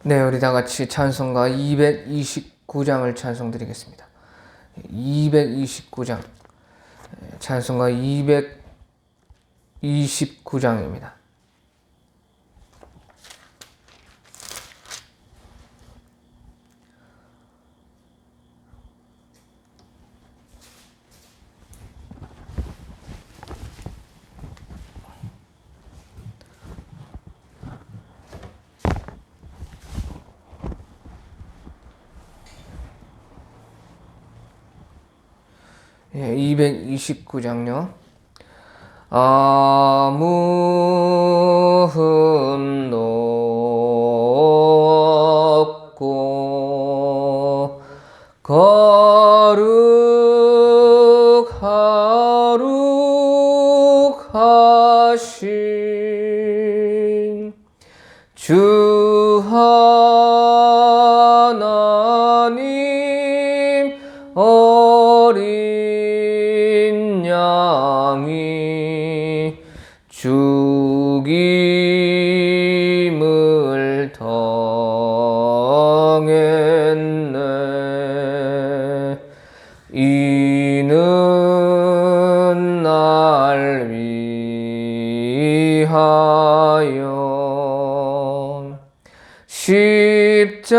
네, 우리 다 같이 찬송가 229장을 찬송드리겠습니다. 229장. 찬송가 229장입니다. 예, 229장요. 아무 흠도 없고 거룩하신 주 하나님 어린 양이 죽임을 당했네. 이는 날 위하여 십자가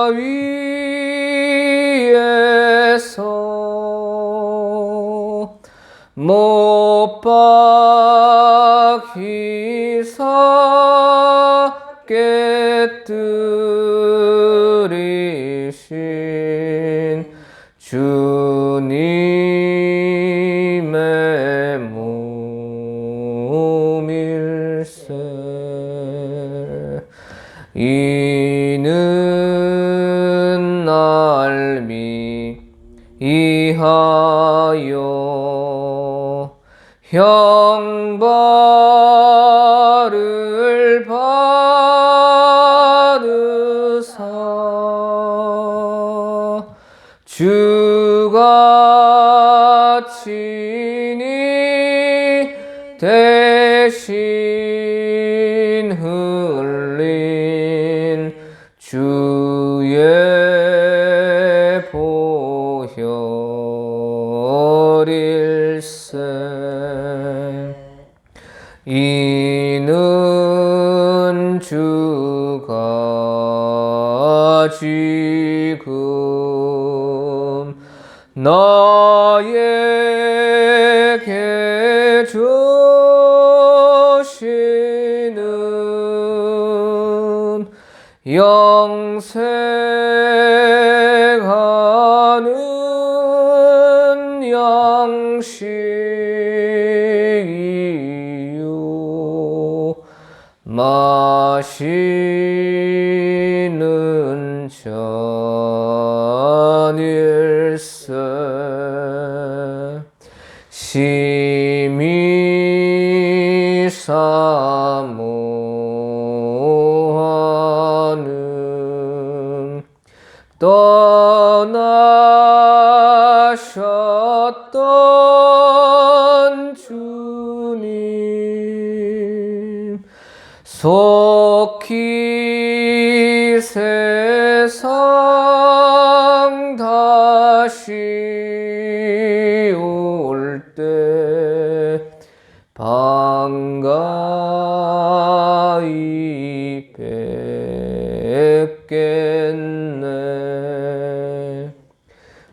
위에서 못 박히사 깨뜨리신 주님의 몸일세. 이는 날 위하여 형벌을 받으사 주가 친히 대신 흘린 주의 보혈일세. 이는 주가 지금 나에게 주시는 영생하는 양식이요 마시는 잔일세. 심히 사모하는 떠나셨던 주님 속히 세상 다시 올 때 반가이 뵙겠네.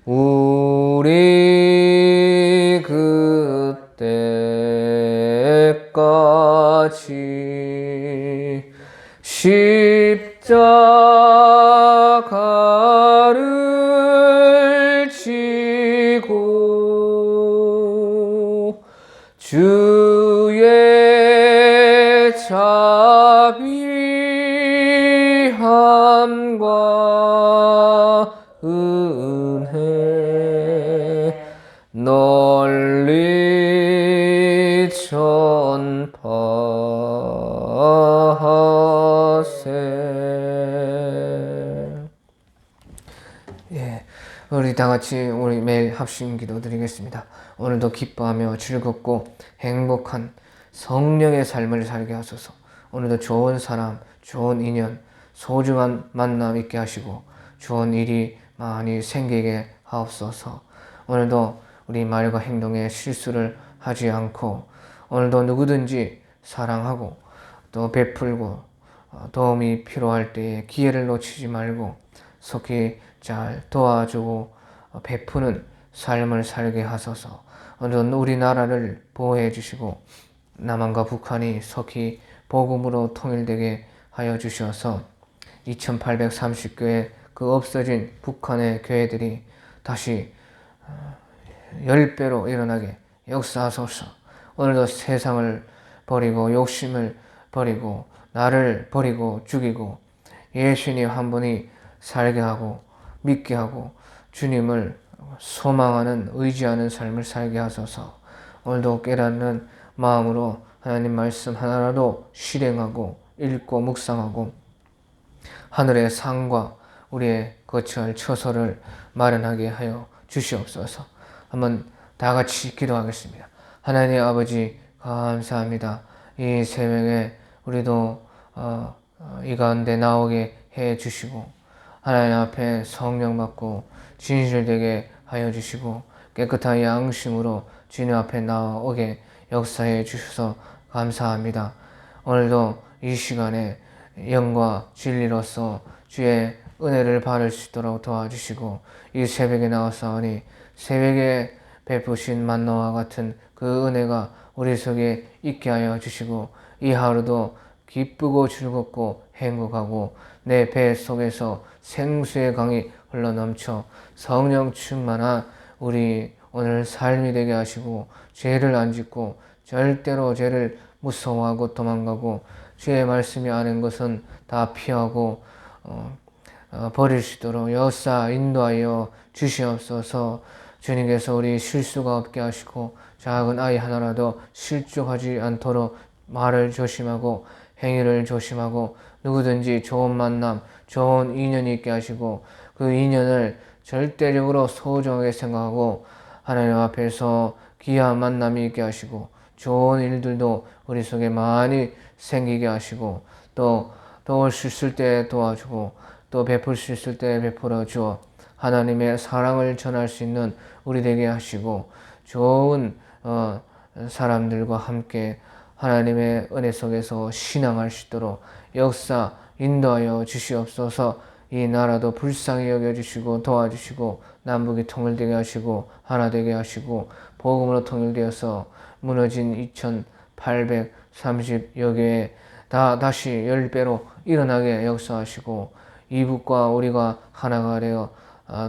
우리 그때까지 십자가를 지고 주의 자비함과 은혜 널리 전파하세. 예, 우리 다 같이 우리 매일 합심 기도 드리겠습니다. 오늘도 기뻐하며 즐겁고 행복한 성령의 삶을 살게 하소서. 오늘도 좋은 사람, 좋은 인연, 소중한 만남 있게 하시고 좋은 일이 많이 생기게 하옵소서. 오늘도 우리 말과 행동에 실수를 하지 않고 오늘도 누구든지 사랑하고 또 베풀고 도움이 필요할 때에 기회를 놓치지 말고 속히 잘 도와주고 베푸는 삶을 살게 하소서. 오늘도 우리나라를 보호해 주시고 남한과 북한이 속히 복음으로 통일되게 하여 주셔서 2830교회 그 없어진 북한의 교회들이 다시 10배로 일어나게 역사하소서. 오늘도 세상을 버리고 욕심을 버리고 나를 버리고 죽이고 예수님 한 분이 살게 하고 믿게 하고 주님을 소망하는 의지하는 삶을 살게 하소서. 오늘도 깨닫는 마음으로 하나님 말씀 하나라도 실행하고 읽고 묵상하고 하늘의 상과 우리의 거처할 처소를 마련하게 하여 주시옵소서. 한번 다 같이 기도하겠습니다. 하나님 아버지 감사합니다. 이 새벽에 우리도 이 가운데 나오게 해 주시고 하나님 앞에 성령 받고 진실되게 하여 주시고 깨끗한 양심으로 주님 앞에 나오게 역사해 주셔서 감사합니다. 오늘도 이 시간에 영과 진리로서 주의 은혜를 받을 수 있도록 도와주시고 이 새벽에 나왔사오니 새벽에 베푸신 만나와 같은 그 은혜가 우리 속에 있게 하여 주시고 이 하루도 기쁘고 즐겁고 행복하고 내 배 속에서 생수의 강이 흘러넘쳐 성령 충만한 우리 오늘 삶이 되게 하시고 죄를 안 짓고 절대로 죄를 무서워하고 도망가고 주의 말씀이 아는 것은 다 피하고 버릴 수 있도록 역사 인도하여 주시옵소서. 주님께서 우리 실수가 없게 하시고 작은 아이 하나라도 실족하지 않도록 말을 조심하고 행위를 조심하고 누구든지 좋은 만남, 좋은 인연이 있게 하시고 그 인연을 절대적으로 소중하게 생각하고 하나님 앞에서 귀한 만남이 있게 하시고 좋은 일들도 우리 속에 많이 생기게 하시고 또 도울 수 있을 때 도와주고 또 베풀 수 있을 때 베풀어 주어 하나님의 사랑을 전할 수 있는 우리 되게 하시고 좋은 사람들과 함께 하나님의 은혜 속에서 신앙할 수 있도록 역사 인도하여 주시옵소서. 이 나라도 불쌍히 여겨주시고 도와주시고 남북이 통일되게 하시고 하나 되게 하시고 복음으로 통일되어서 무너진 2830여 개에 다시 10배로 일어나게 역사하시고 이북과 우리가 하나가 되어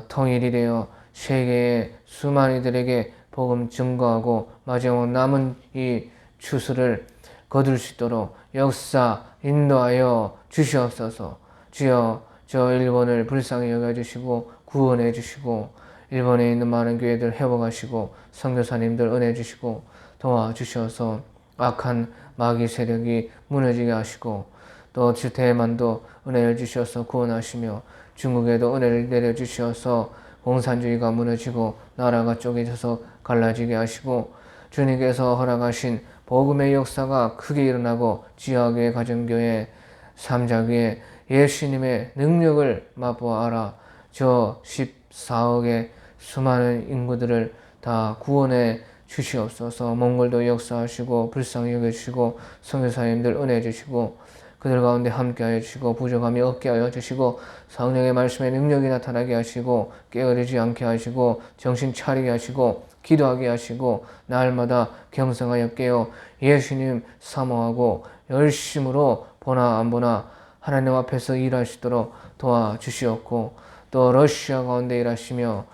통일이 되어 세계의 수많은 이들에게 복음 증거하고 마지막 남은 이 추수를 거둘 수 있도록 역사 인도하여 주시옵소서. 주여 저 일본을 불쌍히 여겨주시고 구원해 주시고 일본에 있는 많은 교회들 회복하시고 선교사님들 은혜 주시고 도와주셔서 악한 마귀 세력이 무너지게 하시고 또 대만도 은혜를 주셔서 구원하시며 중국에도 은혜를 내려주셔서 공산주의가 무너지고 나라가 쪼개져서 갈라지게 하시고 주님께서 허락하신 복음의 역사가 크게 일어나고 지역의 가정교회 삼자교회 예수님의 능력을 맛보아라. 저 14억의 수많은 인구들을 다 구원해 주시옵소서. 몽골도 역사하시고 불쌍히 여겨주시고 선교사님들 은혜 주시고 그들 가운데 함께하여 주시고 부족함이 없게 하여 주시고 성령의 말씀의 능력이 나타나게 하시고 깨어리지 않게 하시고 정신 차리게 하시고 기도하게 하시고 날마다 경성하여 깨어 예수님 사모하고 열심으로 보나 안 보나 하나님 앞에서 일하시도록 도와주시옵고 또 러시아 가운데 일하시며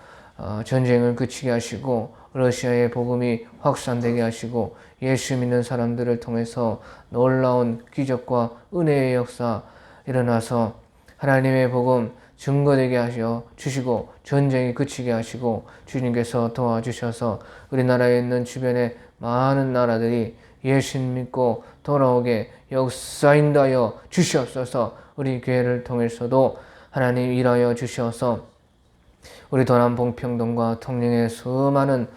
전쟁을 그치게 하시고 러시아의 복음이 확산되게 하시고 예수 믿는 사람들을 통해서 놀라운 기적과 은혜의 역사 일어나서 하나님의 복음 증거되게 하셔 주시고 전쟁이 그치게 하시고 주님께서 도와주셔서 우리나라에 있는 주변의 많은 나라들이 예수 믿고 돌아오게 역사인도하여 주시옵소서. 우리 교회를 통해서도 하나님 일하여 주셔서 우리 도남봉평동과 통영의 수많은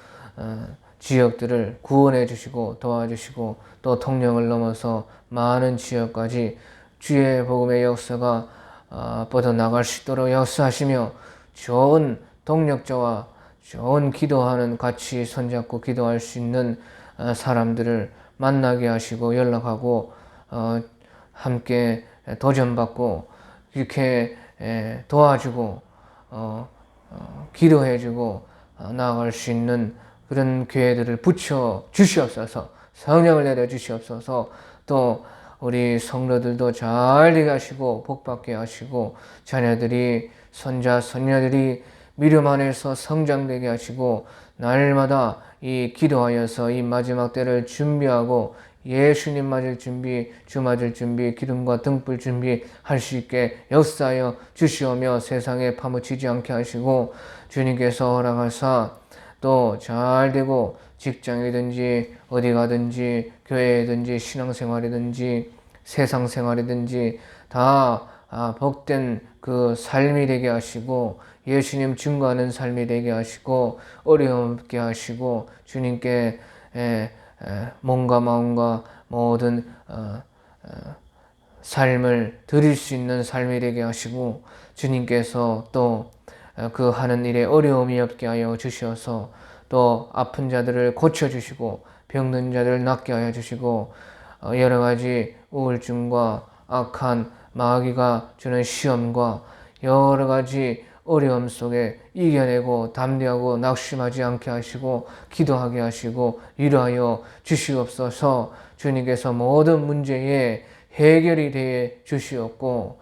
지역들을 구원해 주시고 도와주시고 또 통영을 넘어서 많은 지역까지 주의 복음의 역사가 뻗어나갈 수 있도록 역사하시며 좋은 동력자와 좋은 기도하는 같이 손잡고 기도할 수 있는 사람들을 만나게 하시고 연락하고 함께 도전받고 이렇게 도와주고 기도해주고 나아갈 수 있는 그런 교회들을 붙여 주시옵소서. 성령을 내려 주시옵소서. 또 우리 성도들도 잘 되게 하시고 복받게 하시고 자녀들이 손자 손녀들이 믿음 안에서 성장되게 하시고 날마다 이 기도하여서 이 마지막 때를 준비하고 예수님 맞을 준비, 주 맞을 준비, 기름과 등불 준비할 수 있게 역사하여 주시오며 세상에 파묻히지 않게 하시고 주님께서 허락하사 또 잘되고 직장이든지 어디 가든지 교회든지 신앙생활이든지 세상 생활이든지 다 복된 그 삶이 되게 하시고 예수님 증거하는 삶이 되게 하시고 어려움 없게 하시고 주님께 몸과 마음과 모든 삶을 드릴 수 있는 삶이 되게 하시고 주님께서 또 그 하는 일에 어려움이 없게 하여 주셔서 또 아픈 자들을 고쳐주시고 병든 자들을 낫게 하여 주시고 여러 가지 우울증과 악한 마귀가 주는 시험과 여러 가지 어려움 속에 이겨내고 담대하고 낙심하지 않게 하시고 기도하게 하시고 위로하여 주시옵소서. 주님께서 모든 문제에 해결이 되어 주시옵고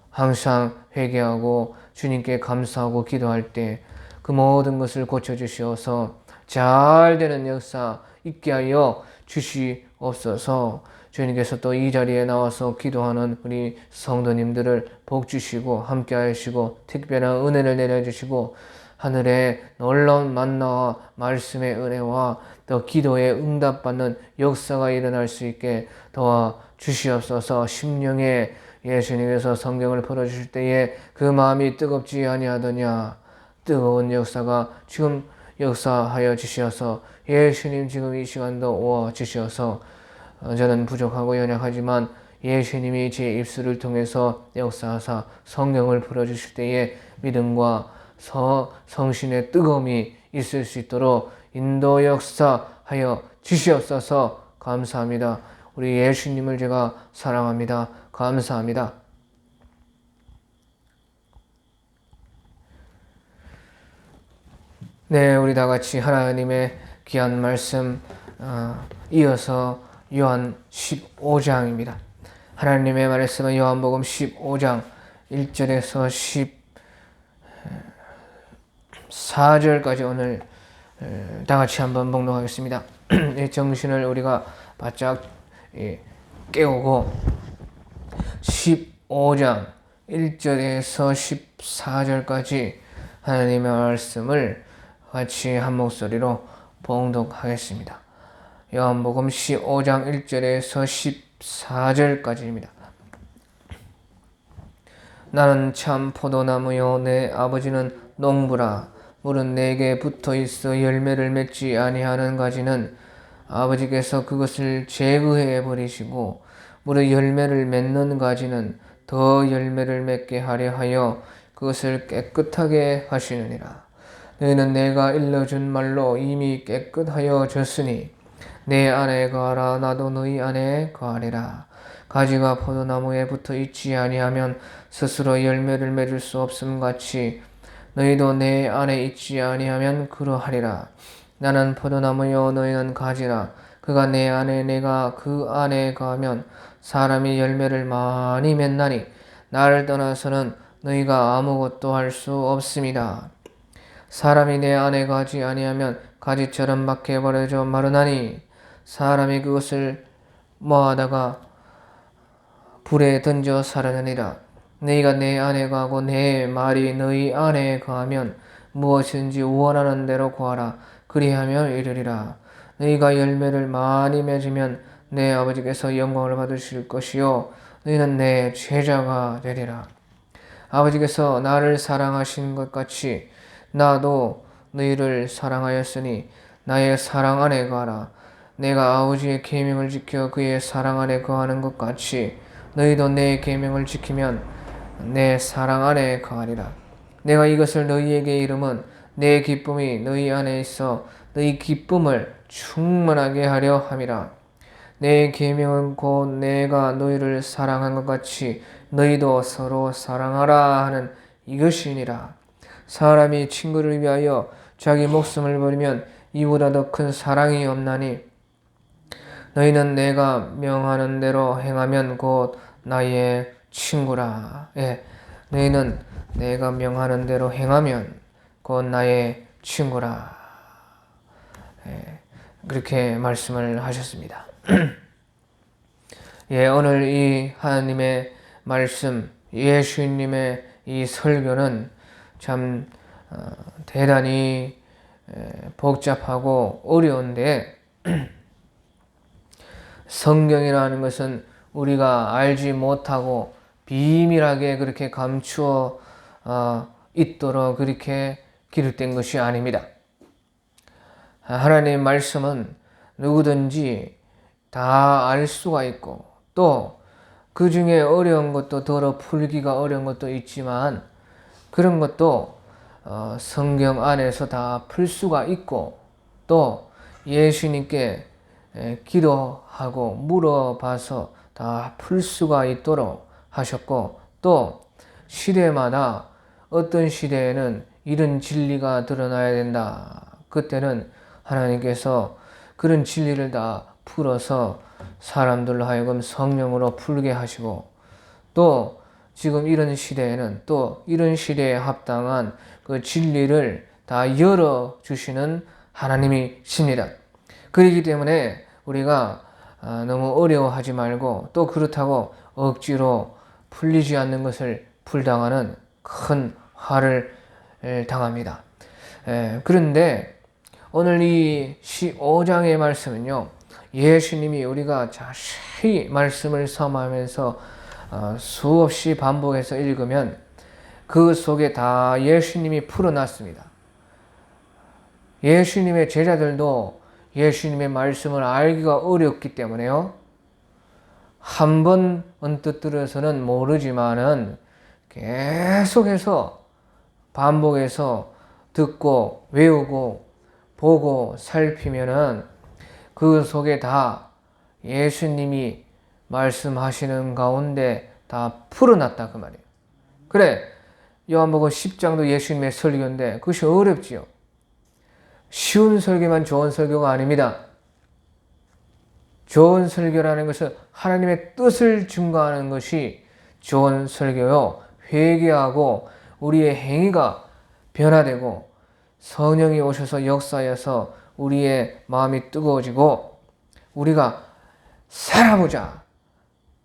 항상 회개하고 주님께 감사하고 기도할 때 그 모든 것을 고쳐주시어서 잘 되는 역사 있게 하여 주시옵소서. 주님께서 또 이 자리에 나와서 기도하는 우리 성도님들을 복 주시고 함께 하시고 특별한 은혜를 내려주시고 하늘의 놀라운 만나와 말씀의 은혜와 또 기도에 응답받는 역사가 일어날 수 있게 도와 주시옵소서. 심령에 예수님께서 성경을 풀어주실 때에 그 마음이 뜨겁지 아니하더냐. 뜨거운 역사가 지금 역사하여 주시어서 예수님 지금 이 시간도 오어 주시어서 저는 부족하고 연약하지만 예수님이 제 입술을 통해서 역사하사 성경을 풀어주실 때에 믿음과 성신의 뜨거움이 있을 수 있도록 인도 역사하여 주시옵소서. 감사합니다. 우리 예수님을 제가 사랑합니다. 감사합니다. 네, 우리 다 같이 하나님의 귀한 말씀 이어서 요한 15장입니다. 하나님의 말씀은 요한복음 15장 1절에서 14절까지 오늘 다 같이 한번 봉독하겠습니다. 이 정신을 우리가 바짝 깨우고 15장 1절에서 14절까지 하나님의 말씀을 같이 한 목소리로 봉독하겠습니다. 요한복음 15장 1절에서 14절까지입니다. 나는 참 포도나무요 내 아버지는 농부라. 물은 내게 붙어있어 열매를 맺지 아니하는 가지는 아버지께서 그것을 제거해 버리시고 물의 열매를 맺는 가지는 더 열매를 맺게 하려 하여 그것을 깨끗하게 하시느니라. 너희는 내가 일러준 말로 이미 깨끗하여 졌으니 내 안에 거하라. 나도 너희 안에 거하리라. 가지가 포도나무에 붙어 있지 아니하면 스스로 열매를 맺을 수 없음 같이 너희도 내 안에 있지 아니하면 그러하리라. 나는 포도나무요 너희는 가지라. 그가 내 안에 내가 그 안에 거하면 사람이 열매를 많이 맺나니 나를 떠나서는 너희가 아무것도 할 수 없습니다. 사람이 내 안에 거하지 아니하면 가지처럼 밖에 버려져 마르나니 사람이 그것을 모아다가 불에 던져 살아내니라. 너희가 내 안에 거하고 내 말이 너희 안에 거하면 무엇인지 원하는 대로 구하라. 그리하면 이르리라. 너희가 열매를 많이 맺으면 내 아버지께서 영광을 받으실 것이요 너희는 내 제자가 되리라. 아버지께서 나를 사랑하신 것 같이 나도 너희를 사랑하였으니 나의 사랑 안에 거하라. 내가 아버지의 계명을 지켜 그의 사랑 안에 거하는 것 같이 너희도 내 계명을 지키면 내 사랑 안에 거하리라. 내가 이것을 너희에게 이름은 내 기쁨이 너희 안에 있어 너희 기쁨을 충만하게 하려 함이라. 내 계명은 곧 내가 너희를 사랑한 것 같이 너희도 서로 사랑하라 하는 이것이니라. 사람이 친구를 위하여 자기 목숨을 버리면 이보다 더 큰 사랑이 없나니 너희는 내가 명하는 대로 행하면 곧 나의 친구라. 예, 너희는 내가 명하는 대로 행하면 곧 나의 친구라. 예, 그렇게 말씀을 하셨습니다. 예, 오늘 이 하나님의 말씀, 예수님의 이 설교는 참 대단히 복잡하고 어려운데 성경이라는 것은 우리가 알지 못하고 비밀하게 그렇게 감추어 있도록 그렇게 기록된 것이 아닙니다. 하나님의 말씀은 누구든지 다 알 수가 있고 또 그 중에 어려운 것도 더러 풀기가 어려운 것도 있지만 그런 것도 성경 안에서 다 풀 수가 있고 또 예수님께 기도하고 물어봐서 다 풀 수가 있도록 하셨고 또 시대마다 어떤 시대에는 이런 진리가 드러나야 된다. 그때는 하나님께서 그런 진리를 다 풀어서 사람들로 하여금 성령으로 풀게 하시고 또 지금 이런 시대에는 또 이런 시대에 합당한 그 진리를 다 열어주시는 하나님이십니다. 그렇기 때문에 우리가 너무 어려워하지 말고 또 그렇다고 억지로 풀리지 않는 것을 불당하는 큰 화를 당합니다. 그런데 오늘 이 15장의 말씀은요, 예수님이 우리가 자세히 말씀을 섬하면서 수없이 반복해서 읽으면 그 속에 다 예수님이 풀어놨습니다. 예수님의 제자들도 예수님의 말씀을 알기가 어렵기 때문에요. 한 번 언뜻 들어서는 모르지만은 계속해서 반복해서 듣고 외우고 보고 살피면은 그 속에 다 예수님이 말씀하시는 가운데 다 풀어놨다 그 말이에요. 그래, 요한복음 10장도 예수님의 설교인데 그것이 어렵지요. 쉬운 설교만 좋은 설교가 아닙니다. 좋은 설교라는 것은 하나님의 뜻을 증거하는 것이 좋은 설교요. 회개하고 우리의 행위가 변화되고 성령이 오셔서 역사하여서 우리의 마음이 뜨거워지고 우리가 살아보자.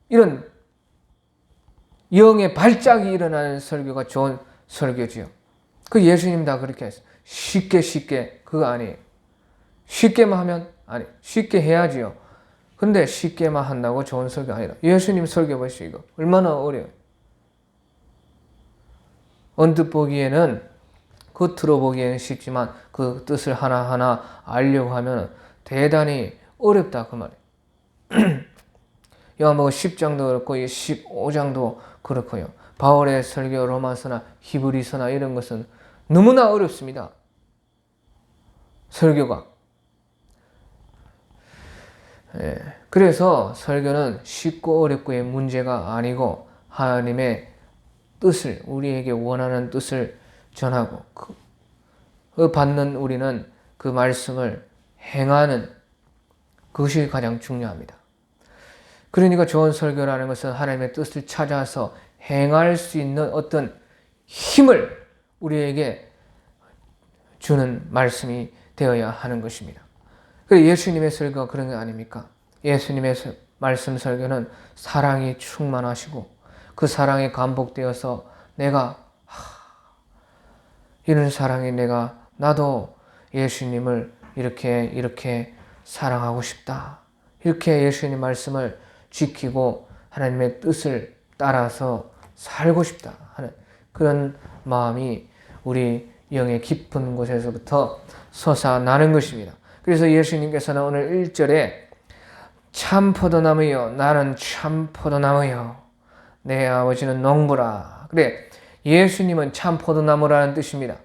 이런 영의 발작이 일어나는 설교가 좋은 설교지요. 그 예수님 다 그렇게 했어요. 쉽게 그거 아니에요. 쉽게만 하면 아니 쉽게 해야지요. 근데 쉽게만 한다고 좋은 설교 아니다. 예수님 설교 보시죠. 이거 얼마나 어려워요. 언뜻 보기에는 겉으로 보기에는 쉽지만 그 뜻을 하나하나 알려고 하면 대단히 어렵다 그 말이에요. 요한복음 10장도 그렇고 15장도 그렇고요. 바울의 설교 로마서나 히브리서나 이런 것은 너무나 어렵습니다. 설교가. 그래서 설교는 쉽고 어렵고의 문제가 아니고 하나님의 뜻을 우리에게 원하는 뜻을 전하고 그 받는 우리는 그 말씀을 행하는 그것이 가장 중요합니다. 그러니까 좋은 설교라는 것은 하나님의 뜻을 찾아서 행할 수 있는 어떤 힘을 우리에게 주는 말씀이 되어야 하는 것입니다. 그래서 예수님의 설교가 그런 게 아닙니까? 예수님의 말씀 설교는 사랑이 충만하시고 그 사랑이 감복되어서 내가 이런 사랑이 나도 예수님을 이렇게 사랑하고 싶다. 이렇게 예수님 말씀을 지키고 하나님의 뜻을 따라서 살고 싶다 하는 그런 마음이 우리 영의 깊은 곳에서부터 솟아나는 것입니다. 그래서 예수님께서는 오늘 1절에 참 포도나무여 나는 참 포도나무여 내 아버지는 농부라. 그래, 예수님은 참 포도나무라는 뜻입니다.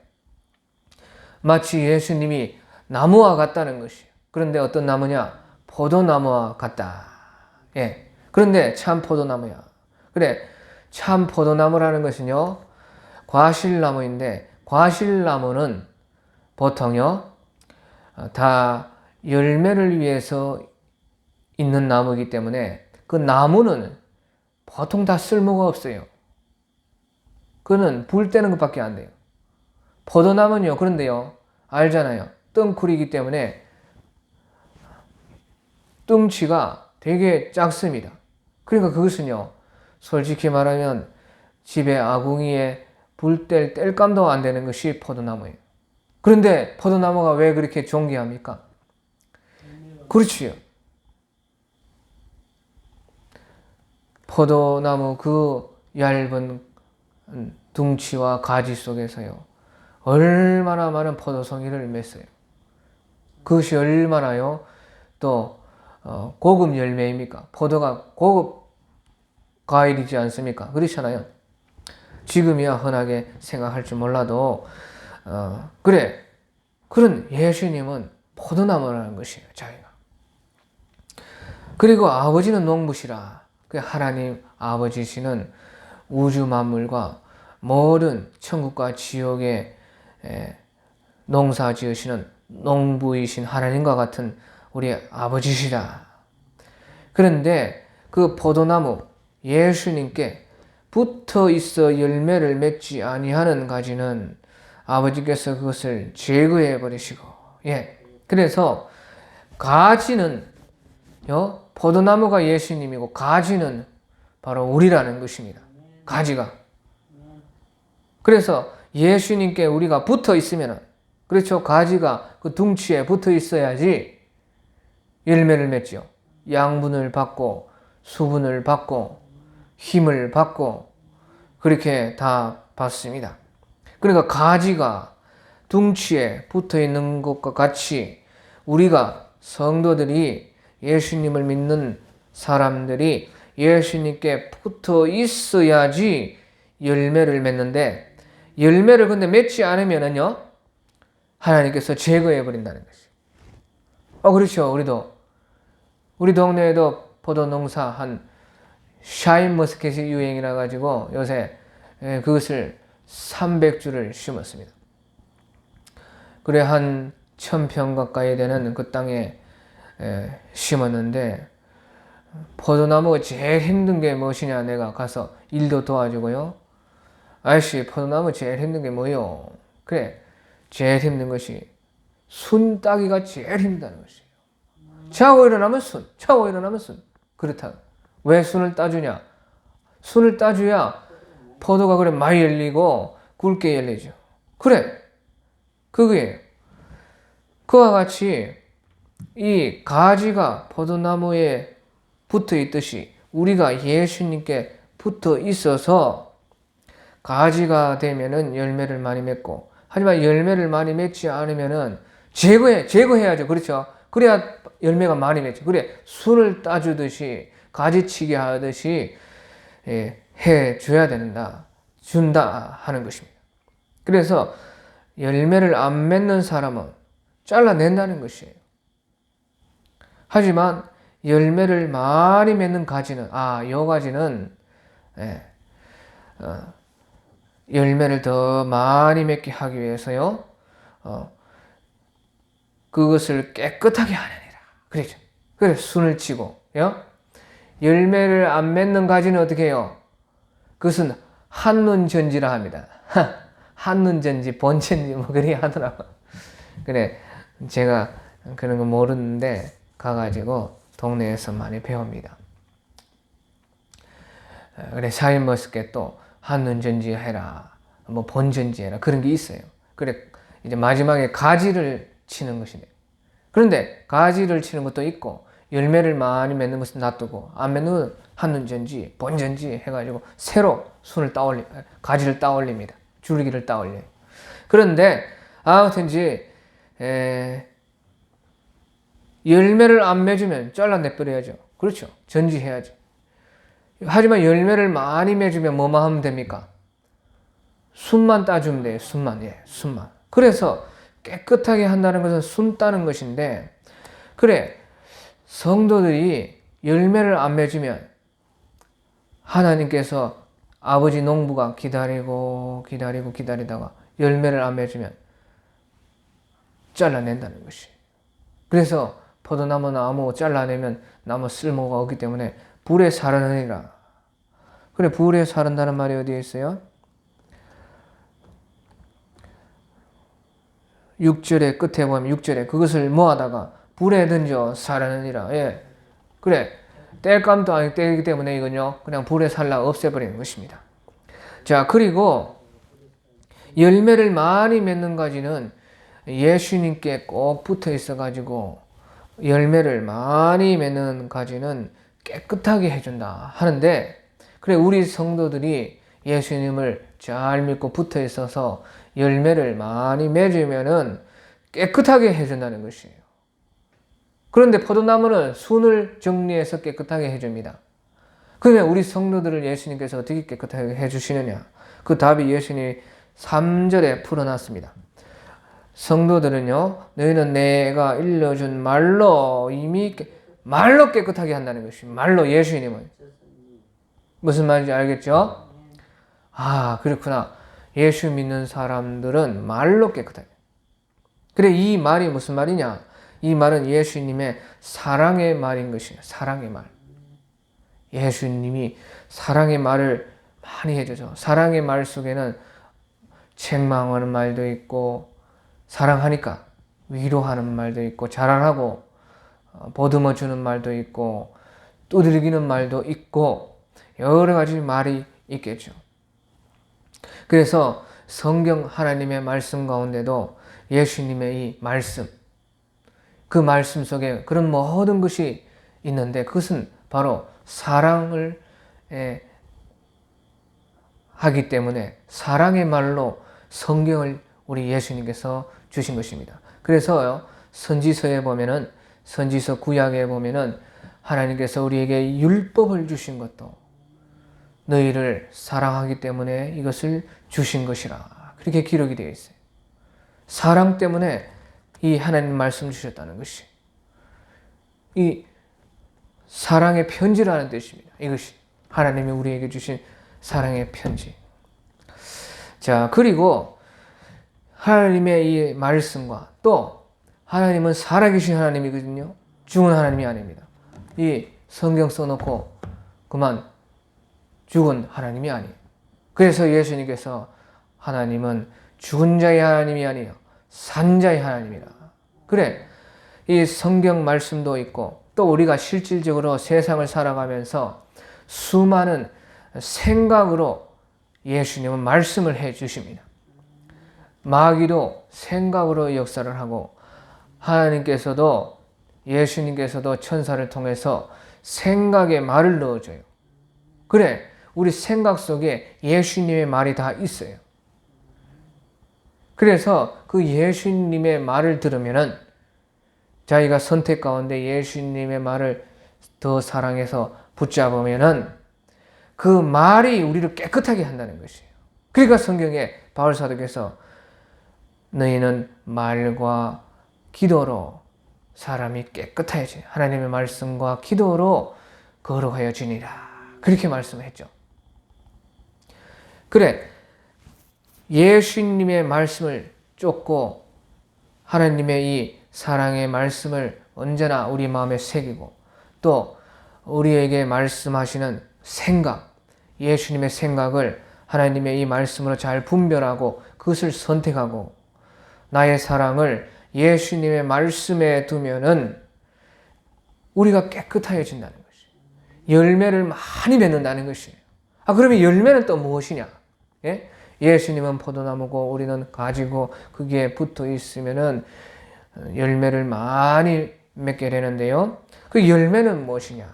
마치 예수님이 나무와 같다는 것이에요. 그런데 어떤 나무냐? 포도나무와 같다. 예. 그런데 참 포도나무야. 그래, 참 포도나무라는 것은요, 과실나무인데, 과실나무는 보통요, 다 열매를 위해서 있는 나무이기 때문에 그 나무는 보통 다 쓸모가 없어요. 그거는 불 떼는 것밖에 안 돼요. 포도나무는요, 그런데요, 알잖아요. 덩쿨이기 때문에 뚱치가 되게 작습니다. 그러니까 그것은요, 솔직히 말하면 집에 아궁이에 불 뗄 뗄감도 안 되는 것이 포도나무예요. 그런데 포도나무가 왜 그렇게 존귀합니까? 그렇지요. 포도나무 그 얇은 둥치와 가지 속에서요, 얼마나 많은 포도송이를 맺어요. 그것이 얼마나요? 또 고급 열매입니까? 포도가 고급 과일이지 않습니까? 그렇잖아요. 지금이야 흔하게 생각할 줄 몰라도 그래, 그런 예수님은 포도나무라는 것이에요. 자기가. 그리고 아버지는 농부시라. 그 하나님 아버지시는 우주 만물과 모든 천국과 지옥에 농사 지으시는 농부이신 하나님과 같은 우리 아버지시라. 그런데 그 포도나무 예수님께 붙어 있어 열매를 맺지 아니하는 가지는 아버지께서 그것을 제거해 버리시고, 예. 그래서 가지는 포도나무가 예수님이고 가지는 바로 우리라는 것입니다. 가지가. 그래서 예수님께 우리가 붙어 있으면, 그렇죠. 가지가 그 둥치에 붙어 있어야지 열매를 맺죠. 양분을 받고 수분을 받고 힘을 받고 그렇게 다 받습니다. 그러니까 가지가 둥치에 붙어 있는 것과 같이 우리가 성도들이 예수님을 믿는 사람들이 예수님께 붙어 있어야지 열매를 맺는데, 열매를 근데 맺지 않으면은요, 하나님께서 제거해 버린다는 것이에요. 그렇죠. 우리 동네에도 포도 농사 한 샤인머스켓이 유행이라 가지고 요새 그것을 300주를 심었습니다. 그래 한 1000평 가까이 되는 그 땅에 심었는데, 포도나무가 제일 힘든 게 무엇이냐, 내가 가서 일도 도와주고요. 아저씨, 포도나무 제일 힘든 게 뭐요? 그래, 제일 힘든 것이 순 따기가 제일 힘들다는 것이에요. 자고 일어나면 순. 그렇다. 왜 순을 따주냐? 순을 따줘야 포도가 그래 많이 열리고 굵게 열리죠. 그래, 그거예요. 그와 같이 이 가지가 포도나무에 붙어 있듯이 우리가 예수님께 붙어 있어서 가지가 되면은 열매를 많이 맺고, 하지만 열매를 많이 맺지 않으면은 제거해야죠. 그렇죠? 그래야 열매가 많이 맺죠. 그래, 순을 따주듯이 가지치기 하듯이 해줘야 준다 하는 것입니다. 그래서 열매를 안 맺는 사람은 잘라낸다는 것이에요. 하지만 열매를 많이 맺는 가지는, 요 가지는 열매를 더 많이 맺게 하기 위해서요, 그것을 깨끗하게 하느니라. 그렇죠. 그래서 순을 치고, 열매를 안 맺는 가지는 어떻게 해요? 그것은 한눈전지라 합니다. 한눈전지, 본전지, 그렇게 하더라고. 그래, 제가 그런 거 모르는데, 가가지고 동네에서 많이 배웁니다. 그래, 샤인머스켓도 한눈전지 해라, 뭐 본전지 해라, 그런 게 있어요. 그래, 이제 마지막에 가지를 치는 것이네요. 그런데 가지를 치는 것도 있고, 열매를 많이 맺는 것은 놔두고, 안 맺는 한눈전지, 본전지 해가지고 새로 가지를 따올립니다. 줄기를 따올려요. 그런데 아무튼지 열매를 안 맺으면 잘라내버려야죠. 그렇죠. 전지해야죠. 하지만 열매를 많이 맺으면 뭐만 하면 됩니까? 순만 따주면 돼요. 순만. 예, 순만. 그래서 깨끗하게 한다는 것은 순 따는 것인데, 그래, 성도들이 열매를 안 맺으면 하나님께서 아버지 농부가 기다리다가 열매를 안 맺으면 잘라낸다는 것이. 그래서 포도나무 나무 잘라내면 나무 쓸모가 없기 때문에 불에 사르느니라. 그래, 불에 사른다는 말이 어디에 있어요? 6절의 끝에 보면 6절에 그것을 모아다가 불에 던져 사르느니라. 예. 그래. 뗄감도 아니고 떼기 때문에 이건요, 그냥 불에 살라 없애버리는 것입니다. 자, 그리고 열매를 많이 맺는 가지는 예수님께 꼭 붙어 있어가지고 열매를 많이 맺는 가지는 깨끗하게 해준다 하는데, 그래, 우리 성도들이 예수님을 잘 믿고 붙어 있어서 열매를 많이 맺으면은 깨끗하게 해준다는 것이에요. 그런데 포도나무는 순을 정리해서 깨끗하게 해줍니다. 그러면 우리 성도들을 예수님께서 어떻게 깨끗하게 해주시느냐? 그 답이 예수님이 3절에 풀어놨습니다. 성도들은요, 너희는 내가 일러준 말로 말로 깨끗하게 한다는 것입니다. 말로. 예수님은 무슨 말인지 알겠죠? 아, 그렇구나. 예수 믿는 사람들은 말로 깨끗하게. 그래, 이 말이 무슨 말이냐? 이 말은 예수님의 사랑의 말인 것이에요. 사랑의 말. 예수님이 사랑의 말을 많이 해주죠. 사랑의 말 속에는 책망하는 말도 있고, 사랑하니까 위로하는 말도 있고, 자랑하고 보듬어 주는 말도 있고, 두들기는 말도 있고, 여러 가지 말이 있겠죠. 그래서 성경 하나님의 말씀 가운데도 예수님의 이 말씀, 그 말씀 속에 그런 모든 것이 있는데, 그것은 바로 사랑을 하기 때문에 사랑의 말로 성경을 우리 예수님께서 주신 것입니다. 그래서 선지서에 보면은, 선지서 구약에 보면은 하나님께서 우리에게 율법을 주신 것도 너희를 사랑하기 때문에 이것을 주신 것이라, 그렇게 기록이 되어 있어요. 사랑 때문에 이 하나님 말씀 주셨다는 것이, 이 사랑의 편지라는 뜻입니다. 이것이 하나님이 우리에게 주신 사랑의 편지. 자, 그리고 하나님의 이 말씀과, 또 하나님은 살아계신 하나님이거든요. 죽은 하나님이 아닙니다. 이 성경 써놓고 그만 죽은 하나님이 아니에요. 그래서 예수님께서 하나님은 죽은 자의 하나님이 아니에요, 산 자의 하나님이라. 그래, 이 성경 말씀도 있고, 또 우리가 실질적으로 세상을 살아가면서 수많은 생각으로 예수님은 말씀을 해 주십니다. 마귀도 생각으로 역사를 하고, 하나님께서도, 예수님께서도 천사를 통해서 생각에 말을 넣어줘요. 그래, 우리 생각 속에 예수님의 말이 다 있어요. 그래서 그 예수님의 말을 들으면은, 자기가 선택 가운데 예수님의 말을 더 사랑해서 붙잡으면은 그 말이 우리를 깨끗하게 한다는 것이에요. 그러니까 성경에 바울사도께서 너희는 말과 기도로 사람이 깨끗해지, 하나님의 말씀과 기도로 거룩하여지니라, 그렇게 말씀했죠. 그래, 예수님의 말씀을 쫓고 하나님의 이 사랑의 말씀을 언제나 우리 마음에 새기고, 또 우리에게 말씀하시는 생각, 예수님의 생각을 하나님의 이 말씀으로 잘 분별하고 그것을 선택하고 나의 사랑을 예수님의 말씀에 두면은 우리가 깨끗해진다는 것이에요. 열매를 많이 맺는다는 것이에요. 아, 그러면 열매는 또 무엇이냐? 예? 예수님은 포도나무고 우리는 가지고 거기에 붙어 있으면은 열매를 많이 맺게 되는데요. 그 열매는 무엇이냐?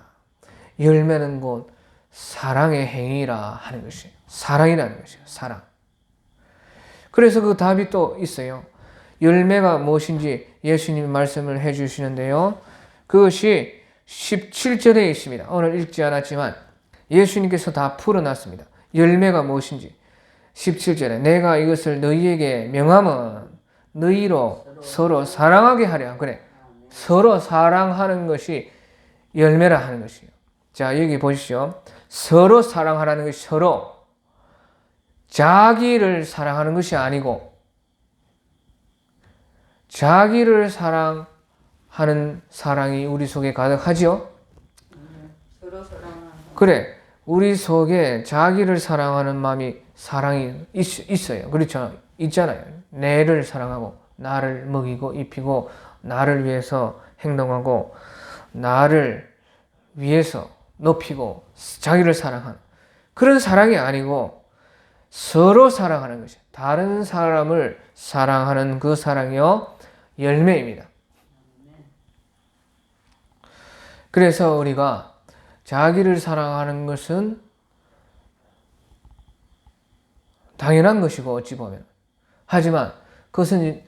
열매는 곧 사랑의 행위라 하는 것이에요. 사랑이라는 것이에요. 사랑. 그래서 그 답이 또 있어요. 열매가 무엇인지 예수님이 말씀을 해 주시는데요. 그것이 17절에 있습니다. 오늘 읽지 않았지만 예수님께서 다 풀어놨습니다. 열매가 무엇인지. 17절에 내가 이것을 너희에게 명함은 너희로 서로 사랑하게 하려. 그래. 서로 사랑하는 것이 열매라 하는 것이에요. 자, 여기 보십시오. 서로 사랑하라는 것이 서로 자기를 사랑하는 것이 아니고 자기를 사랑하는 사랑이 우리 속에 가득하지요? 서로 사랑하는. 그래. 우리 속에 자기를 사랑하는 마음이 사랑이 있어요. 그렇죠? 있잖아요. 내를 사랑하고 나를 먹이고 입히고 나를 위해서 행동하고 나를 위해서 높이고 자기를 사랑하는 그런 사랑이 아니고 서로 사랑하는 것이 다른 사람을 사랑하는 그 사랑이요 열매입니다. 그래서 우리가 자기를 사랑하는 것은 당연한 것이고 어찌 보면 하지만 그것은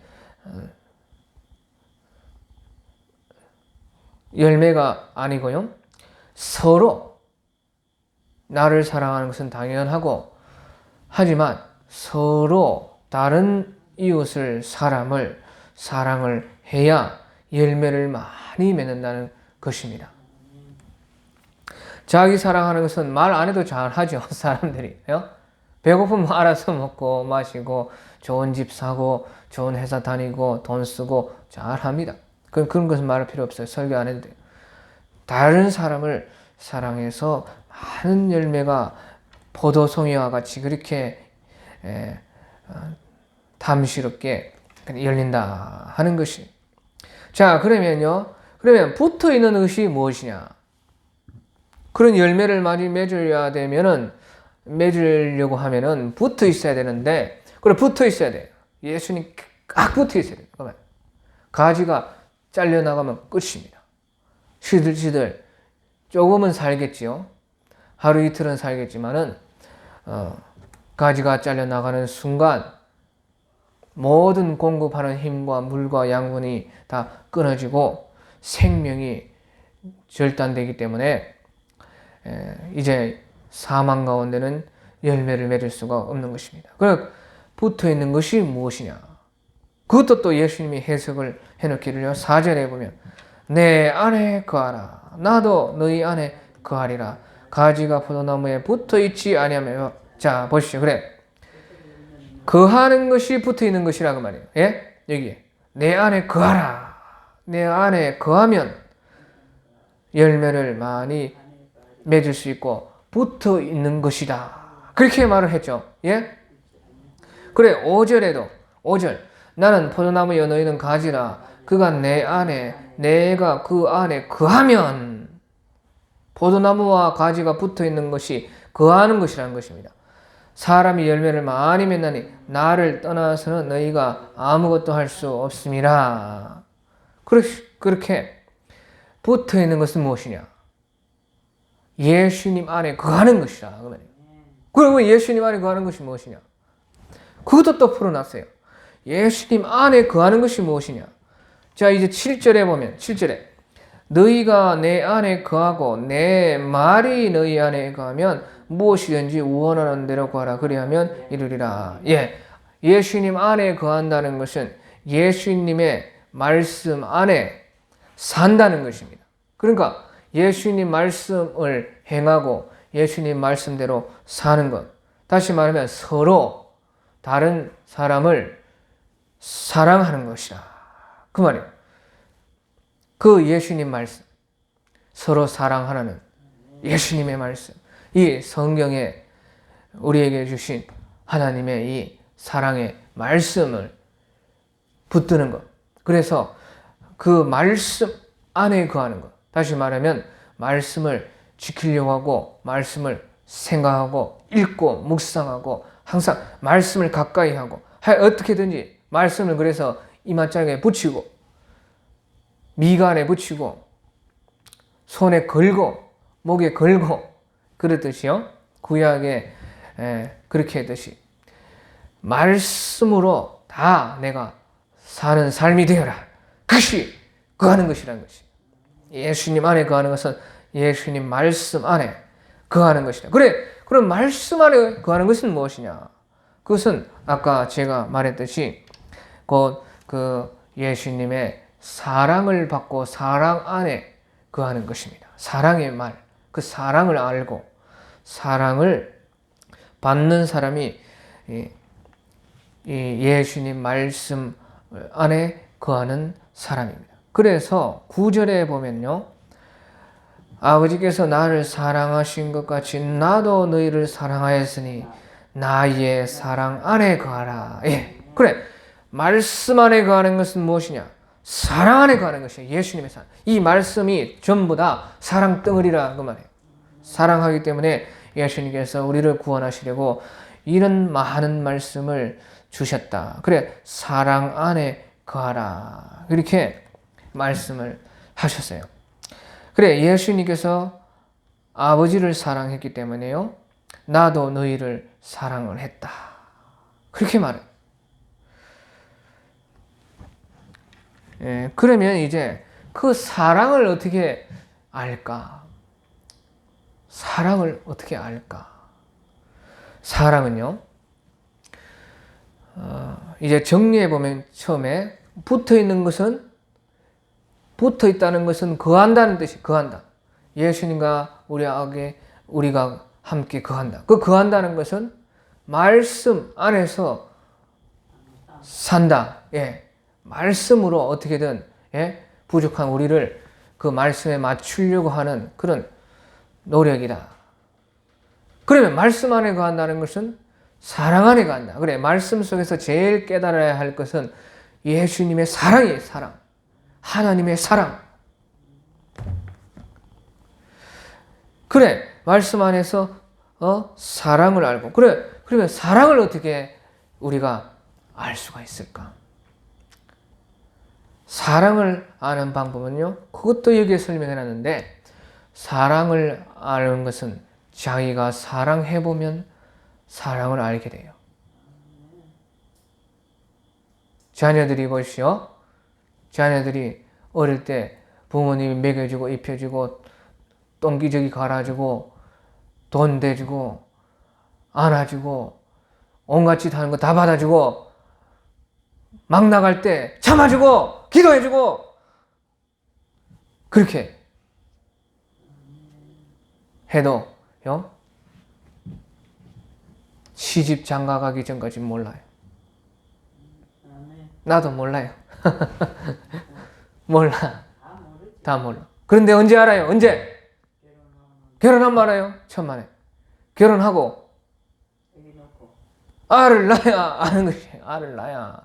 열매가 아니고요. 서로 나를 사랑하는 것은 당연하고 하지만 서로 다른 이웃을 사람을 사랑을 해야 열매를 많이 맺는다는 것입니다. 자기 사랑하는 것은 말 안 해도 잘하죠. 사람들이. 배고프면 알아서 먹고 마시고 좋은 집 사고 좋은 회사 다니고 돈 쓰고 잘합니다. 그런 것은 말할 필요 없어요. 설교 안 해도 돼요. 다른 사람을 사랑해서 많은 열매가 포도송이와 같이 그렇게 탐스럽게 열린다 하는 것이. 자, 그러면 붙어 있는 것이 무엇이냐? 그런 열매를 많이 맺으려고 하면은 붙어 있어야 되는데, 그래, 붙어 있어야 돼요. 예수님 꽉 붙어 있어야 돼요. 가지가 잘려나가면 끝입니다. 시들시들 조금은 살겠지요. 하루 이틀은 살겠지만은, 가지가 잘려나가는 순간 모든 공급하는 힘과 물과 양분이 다 끊어지고 생명이 절단되기 때문에 이제 사망 가운데는 열매를 맺을 수가 없는 것입니다. 그럼 붙어 있는 것이 무엇이냐? 그것도 또 예수님이 해석을 해놓기를요. 4절에 보면 내 안에 거하라. 나도 너희 안에 거하리라. 가지가 포도나무에 붙어 있지 아니하며. 자, 보십시오. 그래. 거하는 것이 붙어 있는 것이라고 말이에요. 예? 여기에. 내 안에 거하라. 내 안에 거하면 열매를 많이 맺을 수 있고 붙어 있는 것이다. 그렇게 말을 했죠. 예? 그래, 5절에도 5절. 나는 포도나무여 너희는 가지라. 그가 내 안에 내가 그 안에 거하면 포도나무와 가지가 붙어 있는 것이 거하는 것이라는 것입니다. 사람이 열매를 많이 맺나니 나를 떠나서는 너희가 아무것도 할 수 없습니다. 그렇게 붙어 있는 것은 무엇이냐? 예수님 안에 거하는 것이라. 그리고 예수님 안에 거하는 것이 무엇이냐? 그것도 또 풀어놨어요. 예수님 안에 거하는 것이 무엇이냐? 자, 이제 7절에 보면 7절에 너희가 내 안에 거하고 내 말이 너희 안에 거하면 무엇이든지 원하는 대로 구하라. 그리하면 이루리라. 예, 예수님 안에 거한다는 것은 예수님의 말씀 안에 산다는 것입니다. 그러니까 예수님 말씀을 행하고 예수님 말씀대로 사는 것. 다시 말하면 서로 다른 사람을 사랑하는 것이다. 그 말이에요. 그 예수님 말씀, 서로 사랑하라는 예수님의 말씀, 이 성경에 우리에게 주신 하나님의 이 사랑의 말씀을 붙드는 것. 그래서 그 말씀 안에 거하는 것. 다시 말하면 말씀을 지키려고 하고 말씀을 생각하고 읽고 묵상하고 항상 말씀을 가까이 하고 어떻게든지 말씀을 그래서 이마짝에 붙이고 미간에 붙이고 손에 걸고 목에 걸고 그렇듯이요. 구약에 그렇게 했듯이 말씀으로 다 내가 사는 삶이 되어라. 그것이 거하는 것이라는 것이. 예수님 안에 거하는 것은 예수님 말씀 안에 거하는 것이다. 그래, 그럼 말씀 안에 거하는 것은 무엇이냐? 그것은 아까 제가 말했듯이 곧 그 예수님의 사랑을 받고 사랑 안에 거하는 것입니다. 사랑의 말, 그 사랑을 알고 사랑을 받는 사람이 이 예수님 말씀 안에 거하는 사람입니다. 그래서 9절에 보면요. 아버지께서 나를 사랑하신 것 같이 나도 너희를 사랑하였으니 나의 사랑 안에 거하라. 예, 그래. 말씀 안에 거하는 것은 무엇이냐? 사랑 안에 거하는 것이에요. 예수님의 사랑. 이 말씀이 전부 다 사랑 덩어리라 그 말이에요. 사랑하기 때문에 예수님께서 우리를 구원하시려고 이런 많은 말씀을 주셨다. 그래, 사랑 안에 거하라. 이렇게 말씀을 하셨어요. 그래, 예수님께서 아버지를 사랑했기 때문에요. 나도 너희를 사랑을 했다. 그렇게 말해요. 예, 그러면 이제 그 사랑을 어떻게 알까? 사랑을 어떻게 알까? 사랑은요, 이제 정리해 보면 처음에 붙어 있는 것은 붙어 있다는 것은 거한다는 뜻이 거한다. 예수님과 우리가 함께 거한다. 그 거한다는 것은 말씀 안에서 산다. 예. 말씀으로 어떻게든 부족한 우리를 그 말씀에 맞추려고 하는 그런 노력이다. 그러면 말씀 안에 거한다는 것은 사랑 안에 거한다. 그래, 말씀 속에서 제일 깨달아야 할 것은 예수님의 사랑이에요. 사랑. 하나님의 사랑. 그래, 말씀 안에서 사랑을 알고. 그래, 그러면 사랑을 어떻게 우리가 알 수가 있을까? 사랑을 아는 방법은요, 그것도 여기에 설명해 놨는데, 사랑을 아는 것은 자기가 사랑해보면 사랑을 알게 돼요. 자녀들이 보시오. 자녀들이 어릴 때 부모님이 먹여주고 입혀주고 똥기저귀 갈아주고 돈 대주고 안아주고 온갖 짓 하는 거 다 받아주고 막 나갈 때 참아주고 기도해주고 그렇게 해도 시집 장가 가기 전까지 몰라요. 나도 몰라요. 몰라. 다 몰라. 그런데 언제 알아요? 언제? 결혼하면 알아요. 천만에. 결혼하고 알을 낳아야 아는 것이에요. 알을 낳아야.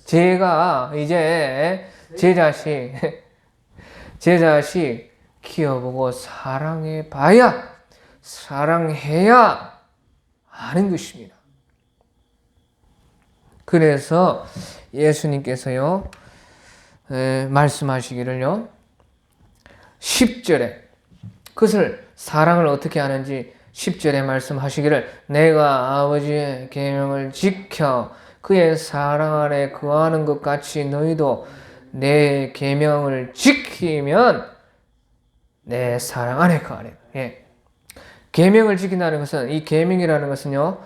제가 이제 제 자식 키워보고 사랑해봐야 사랑해야 아는 것입니다. 그래서 예수님께서요 말씀하시기를요 10절에 그것을 사랑을 어떻게 하는지 10절에 말씀하시기를 내가 아버지의 계명을 지켜 그의 사랑 안에 거하는 것 같이 너희도 내 계명을 지키면 내 사랑 안에 거하리라. 예. 계명을 지킨다는 것은 이 계명이라는 것은요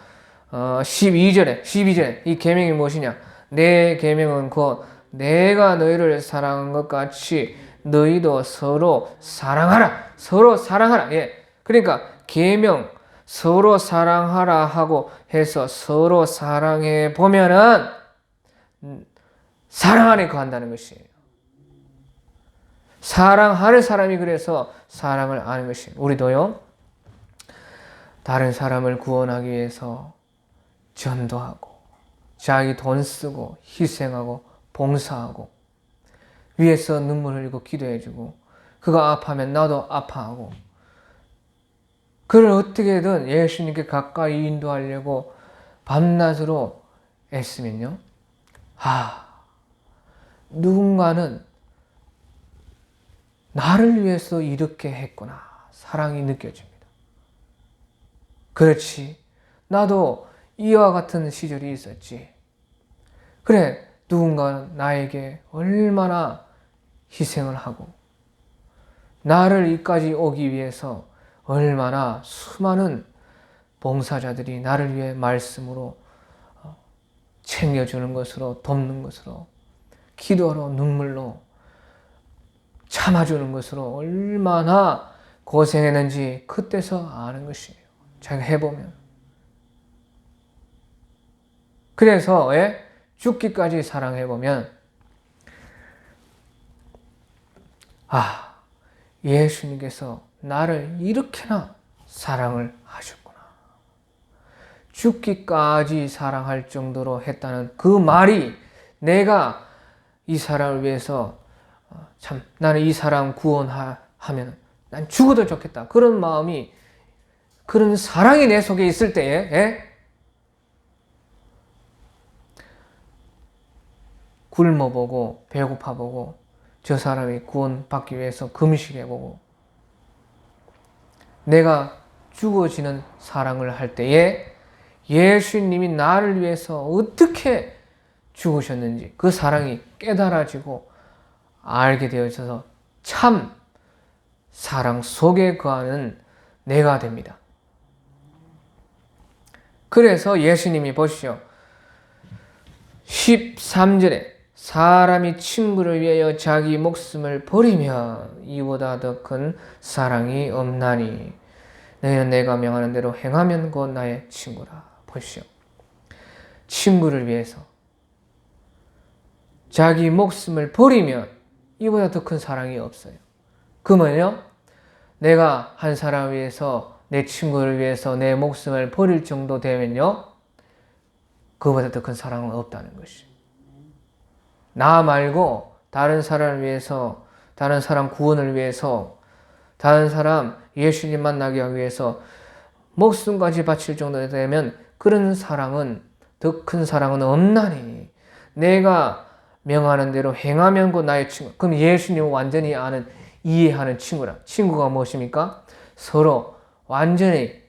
12절에 이 계명이 무엇이냐? 내 계명은 곧 내가 너희를 사랑한 것 같이 너희도 서로 사랑하라. 서로 사랑하라. 예. 그러니까 계명 서로 사랑하라 하고 해서 서로 사랑해 보면은 사랑 안에 거한다는 것이에요. 사랑하는 사람이 그래서 사랑을 아는 것이에요. 우리도요. 다른 사람을 구원하기 위해서 전도하고 자기 돈 쓰고 희생하고 봉사하고 위에서 눈물 흘리고 기도해주고 그가 아파하면 나도 아파하고 그를 어떻게든 예수님께 가까이 인도하려고 밤낮으로 애쓰면요. 누군가는 나를 위해서 이렇게 했구나. 사랑이 느껴집니다. 그렇지. 나도 이와 같은 시절이 있었지. 그래, 누군가 나에게 얼마나 희생을 하고 나를 이까지 오기 위해서 얼마나 수많은 봉사자들이 나를 위해 말씀으로 챙겨주는 것으로, 돕는 것으로, 기도로, 눈물로 참아주는 것으로 얼마나 고생했는지 그때서 아는 것이에요. 자기가 해보면. 그래서 죽기까지 사랑해보면 예수님께서 나를 이렇게나 사랑을 하셨구나. 죽기까지 사랑할 정도로 했다는 그 말이 내가 이 사람을 위해서 참 나는 이 사람 구원하면 난 죽어도 좋겠다. 그런 마음이, 그런 사랑이 내 속에 있을 때에 굶어보고 배고파보고 저 사람이 구원받기 위해서 금식해보고 내가 죽어지는 사랑을 할 때에 예수님이 나를 위해서 어떻게 죽으셨는지 그 사랑이 깨달아지고 알게 되어져서 참 사랑 속에 거하는 내가 됩니다. 그래서 예수님이 보시오. 13절에 사람이 친구를 위하여 자기 목숨을 버리며 이보다 더 큰 사랑이 없나니 너희는 내가 명하는 대로 행하면 곧 나의 친구라. 보시오. 친구를 위해서 자기 목숨을 버리면 이보다 더 큰 사랑이 없어요. 그러면요, 내가 한 사람을 위해서, 내 친구를 위해서 내 목숨을 버릴 정도 되면요, 그보다 더 큰 사랑은 없다는 것이. 나 말고 다른 사람을 위해서, 다른 사람 구원을 위해서, 다른 사람 예수님 만나게 하기 위해서 목숨까지 바칠 정도 되면 그런 사랑은, 더 큰 사랑은 없나니 내가 명하는 대로 행하면 곧 나의 친구. 그럼 예수님을 완전히 아는, 이해하는 친구라. 친구가 무엇입니까? 서로 완전히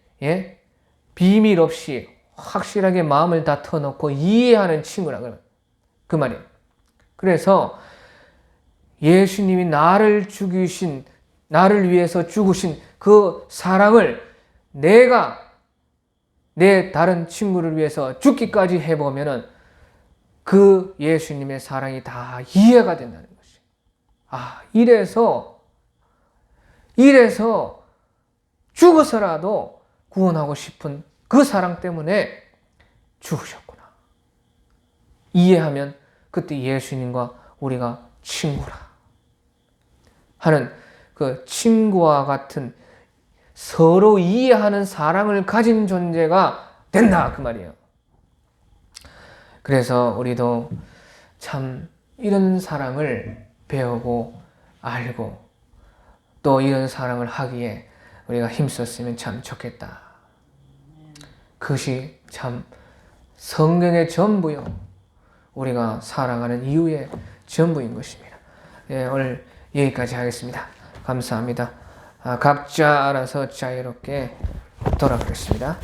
비밀 없이 확실하게 마음을 다 터놓고 이해하는 친구라. 그 말이에요. 그래서 예수님이 나를 죽이신, 나를 위해서 죽으신 그 사랑을 내가 내 다른 친구를 위해서 죽기까지 해보면은 그 예수님의 사랑이 다 이해가 된다는 것이. 이래서 죽어서라도 구원하고 싶은 그 사랑 때문에 죽으셨구나. 이해하면 그때 예수님과 우리가 친구라 하는 그 친구와 같은 서로 이해하는 사랑을 가진 존재가 된다. 그 말이에요. 그래서 우리도 참 이런 사랑을 배우고 알고 또 이런 사랑을 하기에 우리가 힘썼으면 참 좋겠다. 그것이 참 성경의 전부요, 우리가 살아가는 이유의 전부인 것입니다. 오늘 여기까지 하겠습니다. 감사합니다. 각자 알아서 자유롭게 돌아가겠습니다.